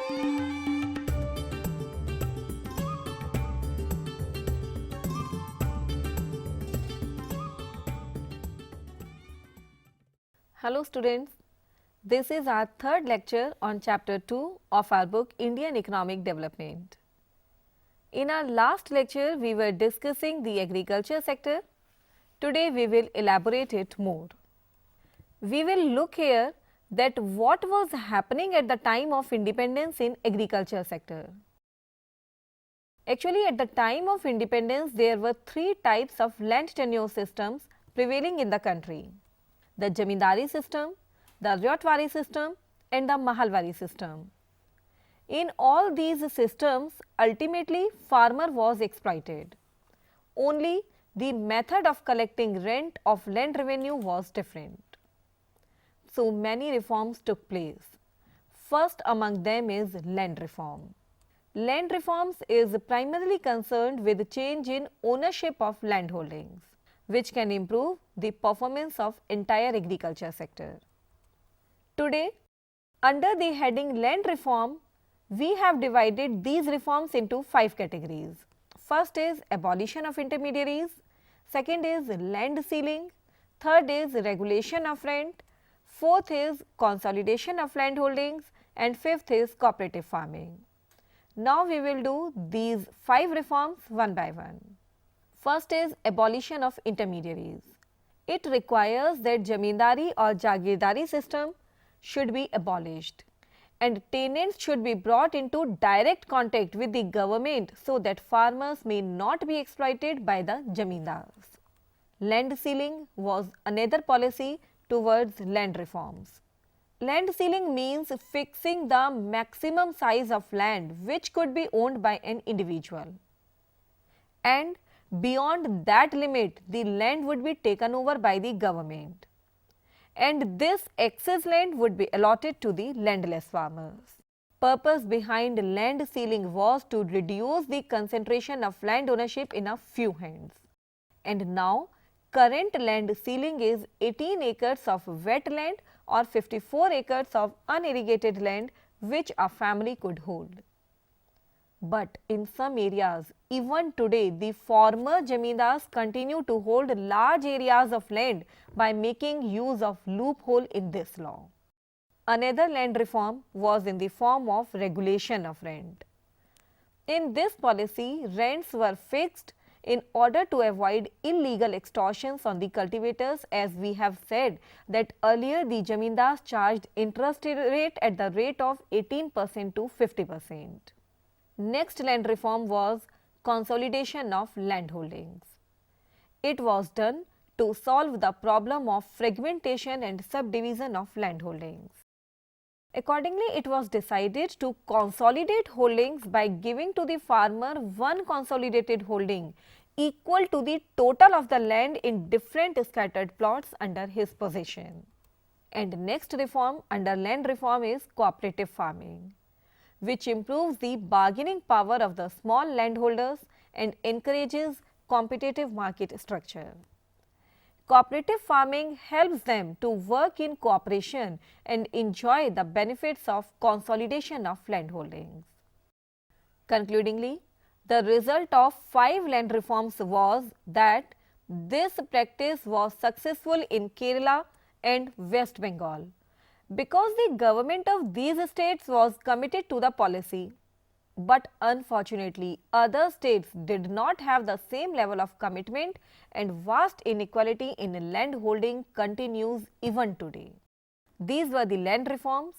Hello students, this is our third lecture on chapter 2 of our book Indian Economic Development. In our last lecture, we were discussing the agriculture sector. Today, we will elaborate it more. We will look here that what was happening at the time of independence in agriculture sector. Actually, at the time of independence, there were three types of land tenure systems prevailing in the country: the Jamindari system, the Ryotwari system and the Mahalwari system. In all these systems, ultimately farmer was exploited. Only the method of collecting rent of land revenue was different. So many reforms took place. First among them is land reform. Land reforms is primarily concerned with change in ownership of land holdings, which can improve the performance of entire agriculture sector. Today, under the heading land reform, we have divided these reforms into 5 categories. First is abolition of intermediaries, second is land ceiling, third is regulation of rent, fourth is consolidation of land holdings and fifth is cooperative farming. Now we will do these 5 reforms one by one. First is abolition of intermediaries. It requires that Jamindari or Jagirdari system should be abolished and tenants should be brought into direct contact with the government so that farmers may not be exploited by the Jamindars. Land ceiling was another policy towards land reforms. Land ceiling means fixing the maximum size of land which could be owned by an individual, and beyond that limit the land would be taken over by the government, and this excess land would be allotted to the landless farmers. Purpose behind land ceiling was to reduce the concentration of land ownership in a few hands. And now current land ceiling is 18 acres of wetland or 54 acres of unirrigated land which a family could hold. But in some areas, even today, the former Jamindars continue to hold large areas of land by making use of loophole in this law. Another land reform was in the form of regulation of rent. In this policy, rents were fixed in order to avoid illegal extortions on the cultivators, as we have said that earlier the Jamindars charged interest rate at the rate of 18% to 50%. Next land reform was consolidation of land holdings. It was done to solve the problem of fragmentation and subdivision of land holdings. Accordingly, it was decided to consolidate holdings by giving to the farmer one consolidated holding equal to the total of the land in different scattered plots under his possession. And next reform under land reform is cooperative farming, which improves the bargaining power of the small landholders and encourages competitive market structure. Cooperative farming helps them to work in cooperation and enjoy the benefits of consolidation of landholdings. Concludingly, the result of 5 land reforms was that this practice was successful in Kerala and West Bengal, because the government of these states was committed to the policy. But unfortunately, other states did not have the same level of commitment, and vast inequality in land holding continues even today. These were the land reforms.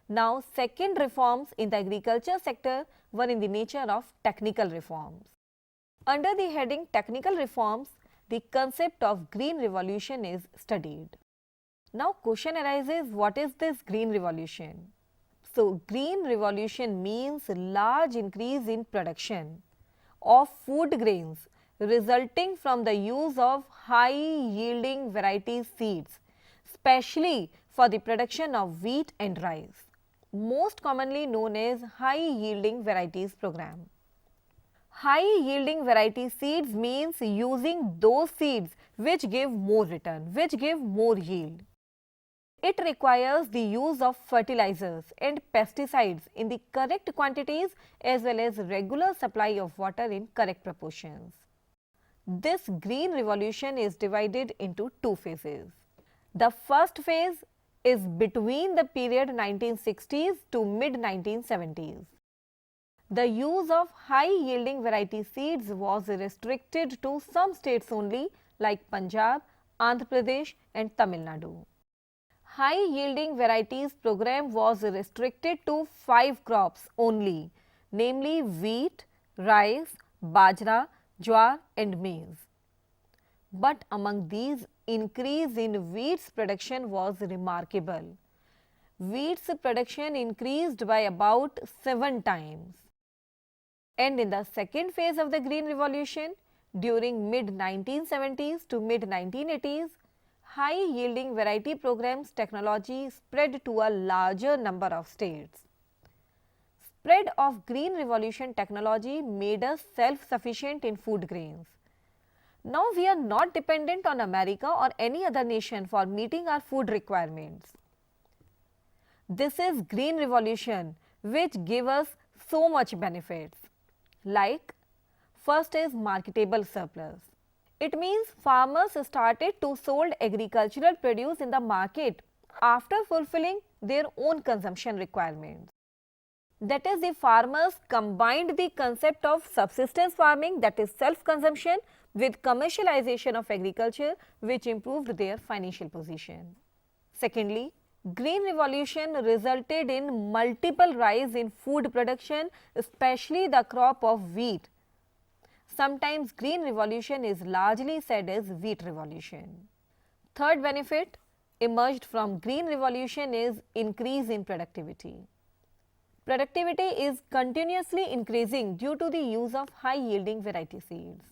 Now, second reforms in the agriculture sector were in the nature of technical reforms. Under the heading technical reforms, the concept of green revolution is studied. Now, question arises, what is this green revolution? So, green revolution means large increase in production of food grains resulting from the use of high yielding variety seeds, especially for the production of wheat and rice, most commonly known as high yielding varieties program. High yielding variety seeds means using those seeds which give more return, which give more yield. It requires the use of fertilizers and pesticides in the correct quantities as well as regular supply of water in correct proportions. This green revolution is divided into two phases. The first phase is between the period 1960s to mid 1970s. The use of high-yielding variety seeds was restricted to some states only like Punjab, Andhra Pradesh and Tamil Nadu. High-yielding varieties program was restricted to 5 crops only, namely wheat, rice, bajra, jowar and maize. But among these, increase in wheat's production was remarkable. Wheat's production increased by about 7 times. And in the second phase of the Green Revolution, during mid-1970s to mid-1980s, high-yielding variety programs technology spread to a larger number of states. Spread of Green Revolution technology made us self-sufficient in food grains. Now we are not dependent on America or any other nation for meeting our food requirements. This is Green Revolution which give us so much benefits. Like, first is marketable surplus. It means farmers started to sold agricultural produce in the market after fulfilling their own consumption requirements. That is, the farmers combined the concept of subsistence farming, that is self-consumption, with commercialization of agriculture, which improved their financial position. Secondly, Green Revolution resulted in multiple rise in food production, especially the crop of wheat. Sometimes Green Revolution is largely said as Wheat Revolution. Third benefit emerged from Green Revolution is increase in productivity. Productivity is continuously increasing due to the use of high-yielding variety seeds.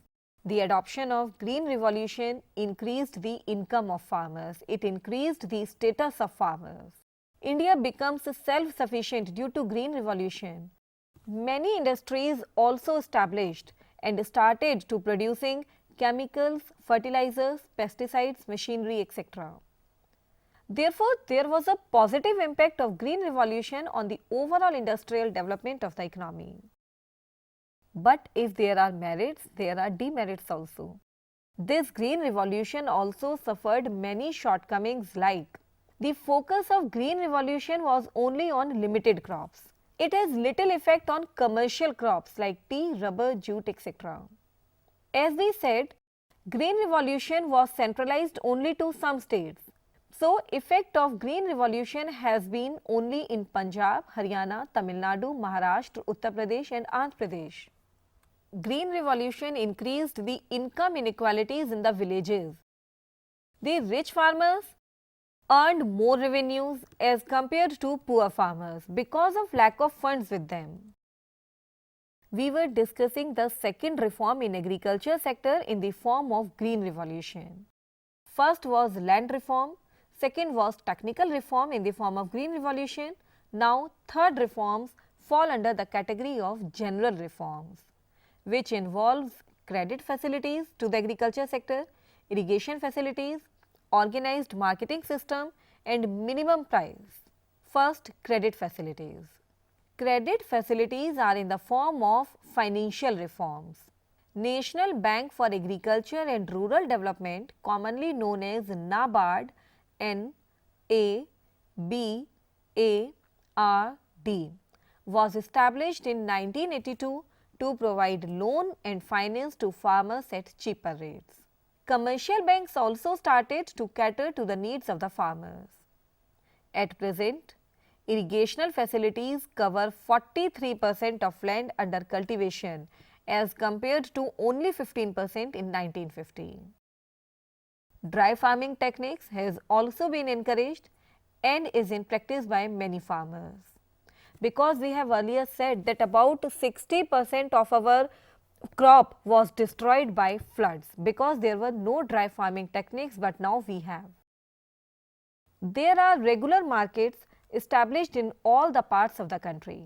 The adoption of Green Revolution increased the income of farmers. It increased the status of farmers. India becomes self-sufficient due to Green Revolution. Many industries also established and started to producing chemicals, fertilizers, pesticides, machinery, etc. Therefore, there was a positive impact of Green Revolution on the overall industrial development of the economy. But if there are merits, there are demerits also. This Green Revolution also suffered many shortcomings, like the focus of Green Revolution was only on limited crops. It has little effect on commercial crops like tea, rubber, jute, etc. As we said, Green Revolution was centralized only to some states. So, effect of Green Revolution has been only in Punjab, Haryana, Tamil Nadu, Maharashtra, Uttar Pradesh and Andhra Pradesh. Green Revolution increased the income inequalities in the villages. The rich farmers earned more revenues as compared to poor farmers because of lack of funds with them. We were discussing the second reform in agriculture sector in the form of Green Revolution. First was land reform, second was technical reform in the form of Green Revolution. Now third reforms fall under the category of general reforms, which involves credit facilities to the agriculture sector, irrigation facilities, organized marketing system and minimum price. First, credit facilities. Credit facilities are in the form of financial reforms. National Bank for Agriculture and Rural Development, commonly known as NABARD, NABARD, was established in 1982 to provide loan and finance to farmers at cheaper rates. Commercial banks also started to cater to the needs of the farmers. At present, irrigational facilities cover 43% of land under cultivation as compared to only 15% in 1950. Dry farming techniques has also been encouraged and is in practice by many farmers. Because we have earlier said that about 60% of our crop was destroyed by floods because there were no dry farming techniques, but now we have. There are regular markets established in all the parts of the country.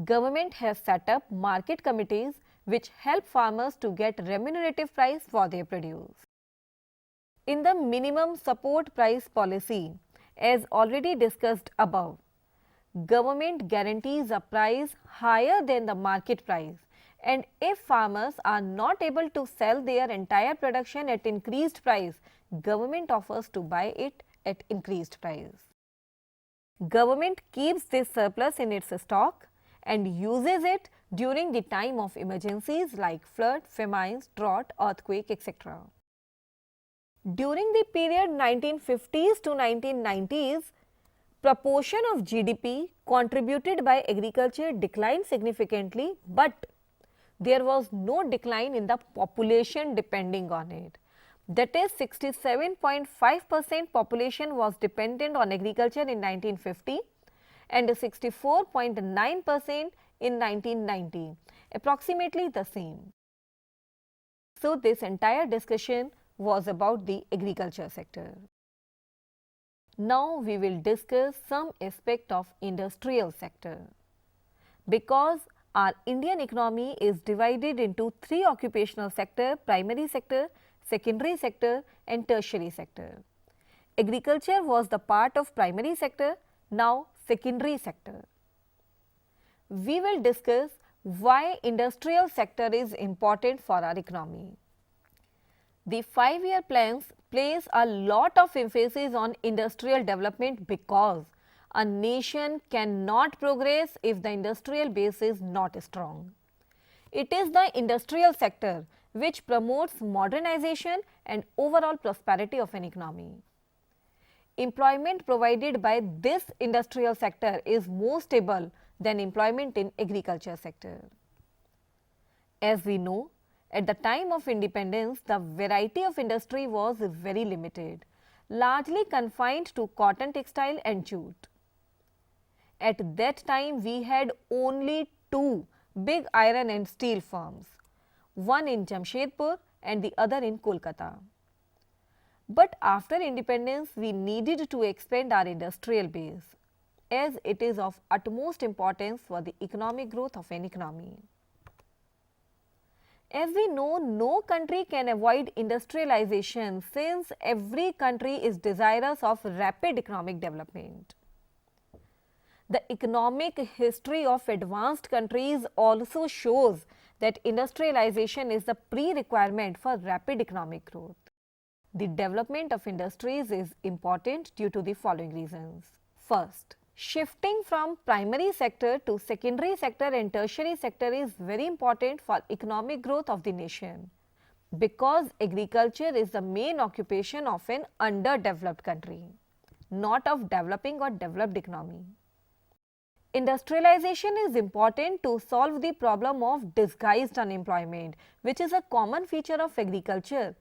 Government has set up market committees which help farmers to get remunerative price for their produce. In the minimum support price policy, as already discussed above, government guarantees a price higher than the market price, and if farmers are not able to sell their entire production at increased price, government offers to buy it at increased price. Government keeps this surplus in its stock and uses it during the time of emergencies like flood, famines, drought, earthquake, etc. During the period 1950s to 1990s, proportion of GDP contributed by agriculture declined significantly, but there was no decline in the population depending on it. That is, 67.5% population was dependent on agriculture in 1950 and 64.9% in 1990, approximately the same. So, this entire discussion was about the agriculture sector. Now, we will discuss some aspect of industrial sector. Because our Indian economy is divided into three occupational sector: primary sector, secondary sector and tertiary sector. Agriculture was the part of primary sector, now secondary sector. We will discuss why industrial sector is important for our economy. The 5-year plans place a lot of emphasis on industrial development because a nation cannot progress if the industrial base is not strong. It is the industrial sector which promotes modernization and overall prosperity of an economy. Employment provided by this industrial sector is more stable than employment in agriculture sector. As we know, at the time of independence, the variety of industry was very limited, largely confined to cotton, textile and jute. At that time, we had only two big iron and steel firms, one in Jamshedpur and the other in Kolkata. But after independence, we needed to expand our industrial base, as it is of utmost importance for the economic growth of an economy. As we know, no country can avoid industrialization since every country is desirous of rapid economic development. The economic history of advanced countries also shows that industrialization is the pre-requirement for rapid economic growth. The development of industries is important due to the following reasons. First, shifting from primary sector to secondary sector and tertiary sector is very important for economic growth of the nation, because agriculture is the main occupation of an underdeveloped country, not of developing or developed economy. Industrialization is important to solve the problem of disguised unemployment, which is a common feature of agriculture,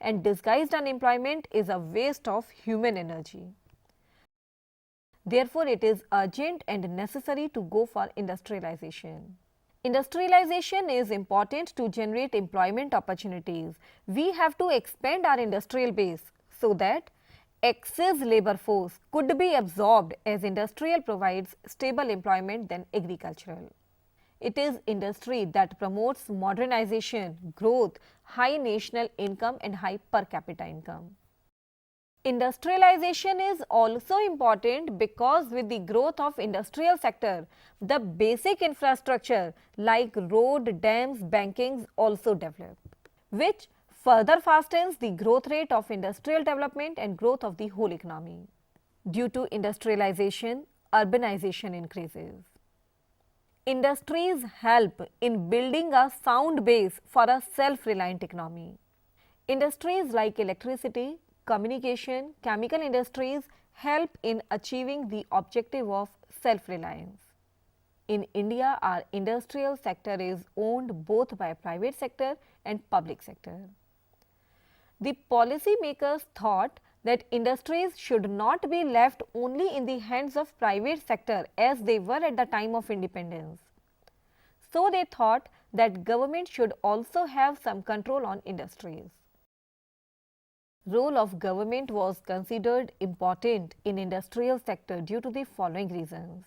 and disguised unemployment is a waste of human energy. Therefore, it is urgent and necessary to go for industrialization. Industrialization is important to generate employment opportunities. We have to expand our industrial base so that excess labor force could be absorbed, as industrial provides stable employment than agricultural. It is industry that promotes modernization, growth, high national income and high per capita income. Industrialization is also important because with the growth of industrial sector, the basic infrastructure like road, dams, bankings also develop, which further fastens the growth rate of industrial development and growth of the whole economy. Due to industrialization, urbanization increases. Industries help in building a sound base for a self-reliant economy. Industries like electricity, communication, chemical industries help in achieving the objective of self-reliance. In India, our industrial sector is owned both by private sector and public sector. The policy makers thought that industries should not be left only in the hands of private sector as they were at the time of independence. So they thought that government should also have some control on industries. Role of government was considered important in industrial sector due to the following reasons.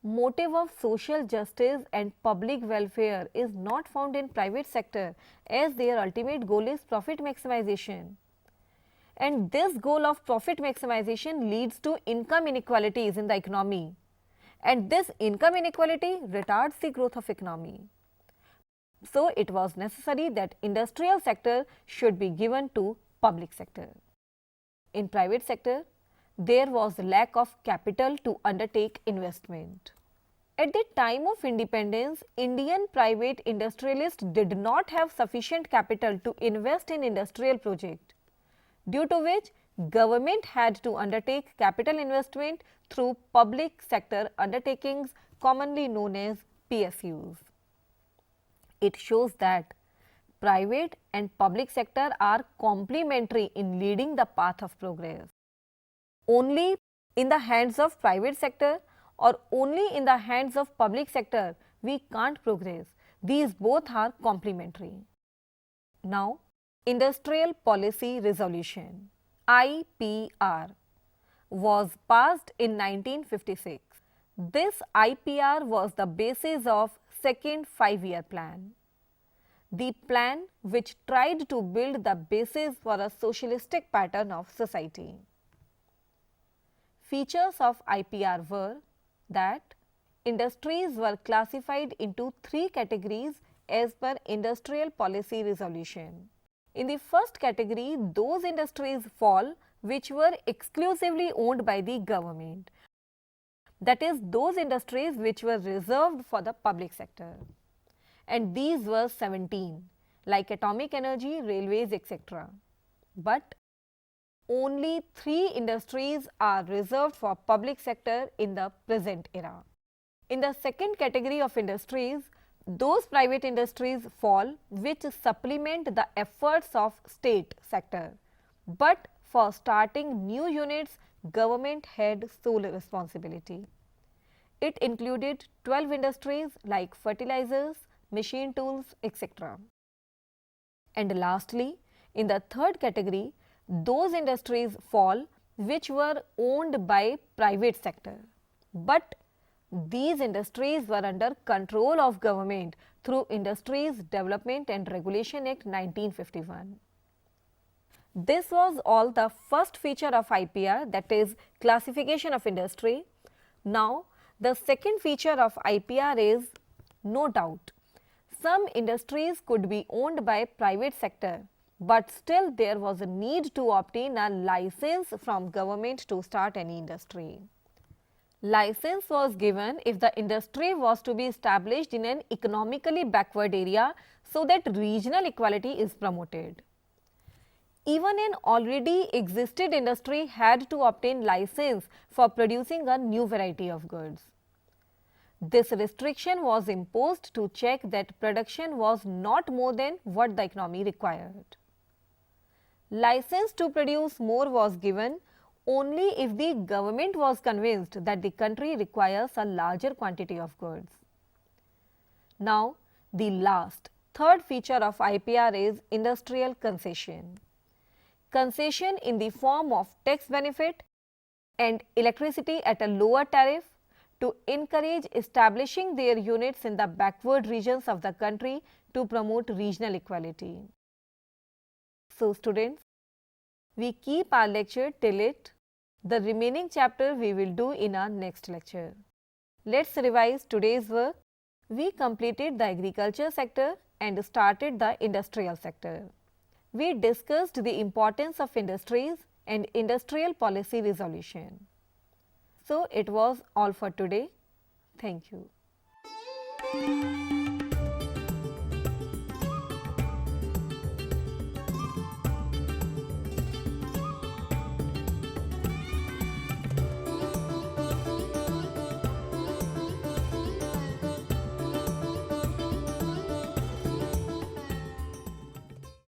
Motive of social justice and public welfare is not found in private sector as their ultimate goal is profit maximization. And this goal of profit maximization leads to income inequalities in the economy. And this income inequality retards the growth of economy. So, it was necessary that industrial sector should be given to public sector. In private sector, there was lack of capital to undertake investment. At the time of independence, Indian private industrialists did not have sufficient capital to invest in industrial project, due to which government had to undertake capital investment through public sector undertakings commonly known as PSUs. It shows that private and public sector are complementary in leading the path of progress. Only in the hands of private sector or only in the hands of public sector we can't progress. These both are complementary. Now, Industrial Policy Resolution IPR was passed in 1956. This IPR was the basis of second 5-year plan. The plan which tried to build the basis for a socialistic pattern of society. Features of IPR were that industries were classified into 3 categories as per Industrial Policy Resolution. In the first category, those industries fall which were exclusively owned by the government. That is, those industries which were reserved for the public sector. And these were 17, like atomic energy, railways, etc. But only 3 industries are reserved for public sector in the present era. In the second category of industries, those private industries fall which supplement the efforts of state sector. But for starting new units, government had sole responsibility. It included 12 industries like fertilizers, machine tools, etc. And lastly, in the third category, those industries fall which were owned by private sector. But these industries were under control of government through Industries Development and Regulation Act 1951. This was all the first feature of IPR, that is classification of industry. Now, the second feature of IPR is, no doubt, some industries could be owned by private sector, but still there was a need to obtain a license from government to start any industry. License was given if the industry was to be established in an economically backward area so that regional equality is promoted. Even an already existed industry had to obtain license for producing a new variety of goods. This restriction was imposed to check that production was not more than what the economy required. License to produce more was given only if the government was convinced that the country requires a larger quantity of goods. Now, the last, third feature of IPR is industrial concession. Concession in the form of tax benefit and electricity at a lower tariff to encourage establishing their units in the backward regions of the country to promote regional equality. So, students, we keep our lecture till it. The remaining chapter we will do in our next lecture. Let's revise today's work. We completed the agriculture sector and started the industrial sector. We discussed the importance of industries and industrial policy resolution. So, it was all for today. Thank you.